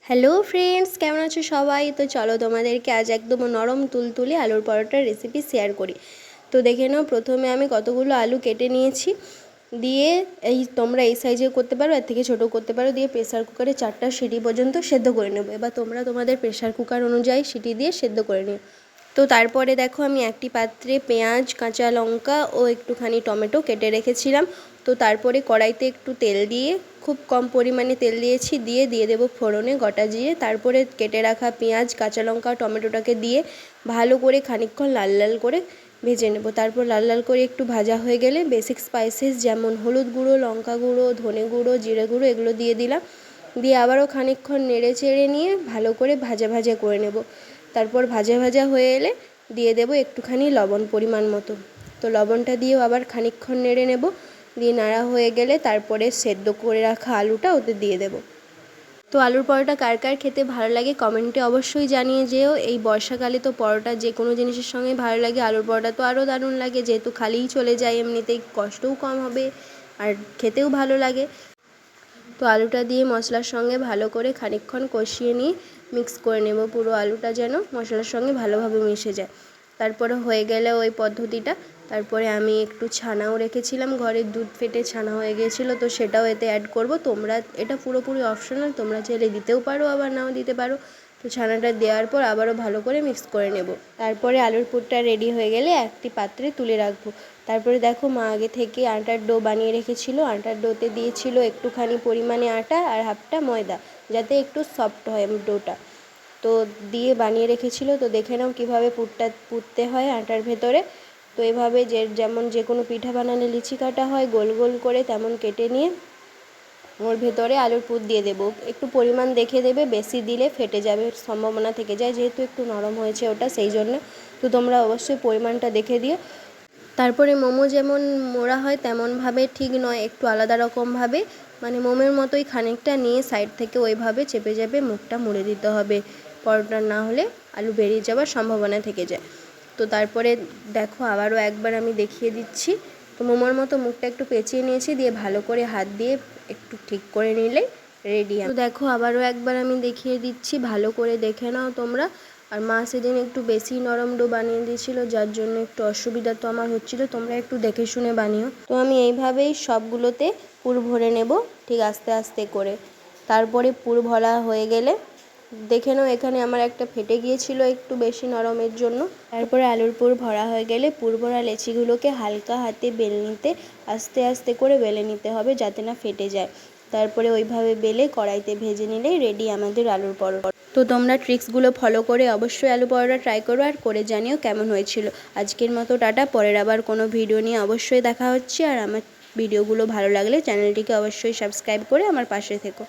Hello friends, কেমন আছো সবাই? তো চলো তোমাদেরকে আজ একদম নরম তুলতুলে আলুর পরোটার রেসিপি শেয়ার করি। তো দেখে নাও, প্রথমে আমি কতগুলো আলু কেটে নিয়েছি। দিয়ে তোমরা এই সাইজে করতে পারো, এর থেকে ছোটো করতে পারো। দিয়ে প্রেসার কুকারে 4টা সিটি পর্যন্ত সেদ্ধ করে নেবো। এবার তোমরা তোমাদের প্রেসার কুকার অনুযায়ী সিটি দিয়ে সেদ্ধ করে নিও। তো তারপরে দেখো, আমি একটি পাত্রে পেঁয়াজ, কাঁচা লঙ্কা ও একটুখানি টমেটো কেটে রেখেছিলাম। তো তারপরে কড়াইতে একটু তেল দিয়ে, খুব কম পরিমাণে তেল দিয়েছি, দিয়ে দেবো ফোড়নে গোটা জিরে। তারপরে কেটে রাখা পেঁয়াজ, কাঁচা লঙ্কা, টমেটোটাকে দিয়ে ভালো করে খানিকক্ষণ লাল লাল করে ভেজে নেব। তারপর লাল লাল করে একটু ভাজা হয়ে গেলে বেসিক স্পাইসেস যেমন হলুদ গুঁড়ো, লঙ্কা গুঁড়ো, ধনে গুঁড়ো, জিরে গুঁড়ো এগুলো দিয়ে দিলাম। দিয়ে আবারও খানিকক্ষণ নেড়ে চেড়ে নিয়ে ভালো করে ভাজা ভাজা করে নেব। তারপর ভাজা ভাজা হয়ে এলে দিয়ে দেবো একটুখানি লবণ পরিমাণ মতো। তো লবণটা দিয়েও আবার খানিকক্ষণ নেড়ে নেব। দিয়ে নাড়া হয়ে গেলে তারপরে সেদ্ধ করে রাখা আলুটা ওতে দিয়ে দেব। তো আলুর পরোটা কার কার খেতে ভালো লাগে কমেন্টে অবশ্যই জানিয়ে যেও। এই বর্ষাকালে তো পরোটা যে কোনো জিনিসের সঙ্গে ভালো লাগে, আলুর পরোটা তো আরও দারুণ লাগে, যেহেতু খালিই চলে যায়, এমনিতেই কষ্টও কম হবে আর খেতেও ভালো লাগে। তো আলুটা দিয়ে মশলার সঙ্গে ভালো করে খানিকক্ষণ কষিয়ে নিয়ে মিক্স করে নেব, পুরো আলুটা যেন মশলার সঙ্গে ভালোভাবে মিশে যায়। তারপরে হয়ে গেলে ওই পদ্ধতিটা, তারপরে আমি একটু ছানাও রেখেছিলাম, ঘরের দুধ ফেটে ছানা হয়ে গিয়েছিলো, তো সেটাও এতে অ্যাড করব। তোমরা এটা পুরোপুরি অপশনাল, তোমরা চাইলে দিতেও পারো আবার নাও দিতে পারো। তো ছানাটা দেওয়ার পর আবারও ভালো করে মিক্স করে নেব। তারপরে আলুর পুরটা রেডি হয়ে গেলে একটি পাত্রে তুলে রাখবো। তারপরে দেখো, মা আগে থেকে আটার ডো বানিয়ে রেখেছিল। আটার ডোতে দিয়েছিল একটুখানি পরিমাণে আটা আর হাফটা ময়দা, যাতে একটু সফট হয় ডোটা। তো দিয়ে বানিয়ে রেখেছিল। তো দেখে নাও কীভাবে পুরতে হয় আটার ভেতরে। তো এভাবে যেমন যে কোনো পিঠা বানালে লিচি কাটা হয়, গোল গোল করে তেমন কেটে নিয়ে ওর ভেতরে আলুর পুর দিয়ে দেবো। একটু পরিমাণ দেখে দেবে, বেশি দিলে ফেটে যাবে সম্ভাবনা থেকে যায়, যেহেতু একটু নরম হয়েছে ওটা, সেই জন্য। তো তোমরা অবশ্যই পরিমাণটা দেখে দিও। তারপরে মোমো যেমন মোড়া হয় তেমনভাবে ঠিক নয়, একটু আলাদা রকমভাবে, মানে মোমের মতোই খানিকটা নিয়ে সাইড থেকে ওইভাবে চেপে চেপে মুখটা মুড়ে দিতে হবে। পরোটা না হলে আলু বেরিয়ে যাওয়ার সম্ভাবনা থেকে যায়। তো তারপরে দেখো, আবারও একবার আমি দেখিয়ে দিচ্ছি। তো মোমোর মতো মুখটা একটু পেঁচিয়ে নিয়েছি, দিয়ে ভালো করে হাত দিয়ে একটু ঠিক করে নিলেই রেডি। তো দেখো, আবারও একবার আমি দেখিয়ে দিচ্ছি, ভালো করে দেখে নাও তোমরা। আর মা সেদিন একটু বেশি নরম ডো বানিয়ে দিয়েছিল, যার জন্য একটু অসুবিধা তো আমার হচ্ছিল, তোমরা একটু দেখে শুনে বানিও। তো আমি এইভাবেই সবগুলোতে পুর ভরে নেব, ঠিক আস্তে আস্তে করে। তারপরে পুর ভরা হয়ে গেলে দেখে নাও, এখানে আমার একটা ফেটে গিয়েছিল একটু বেশি নরমের জন্য। তারপরে আলুর পুর ভরা হয়ে গেলে পুর ভরা লেচিগুলোকে হালকা হাতে বেলনিতে আস্তে আস্তে করে বেলে নিতে হবে, যাতে না ফেটে যায়। তারপরে ওইভাবে বেলে কড়াইতে ভেজে নিলেই রেডি আমাদের আলুর পরোটা। তো তোমরা ট্রিক্সগুলো ফলো করে অবশ্যই আলু পরোটা ট্রাই করো আর করে জানিও কেমন হয়েছিল। আজকের মতো টাটা, পরের আবার কোনো ভিডিও নিয়ে অবশ্যই দেখা হচ্ছে। আর আমার ভিডিওগুলো ভালো লাগলে চ্যানেলটিকে অবশ্যই সাবস্ক্রাইব করে আমার পাশে থেকো।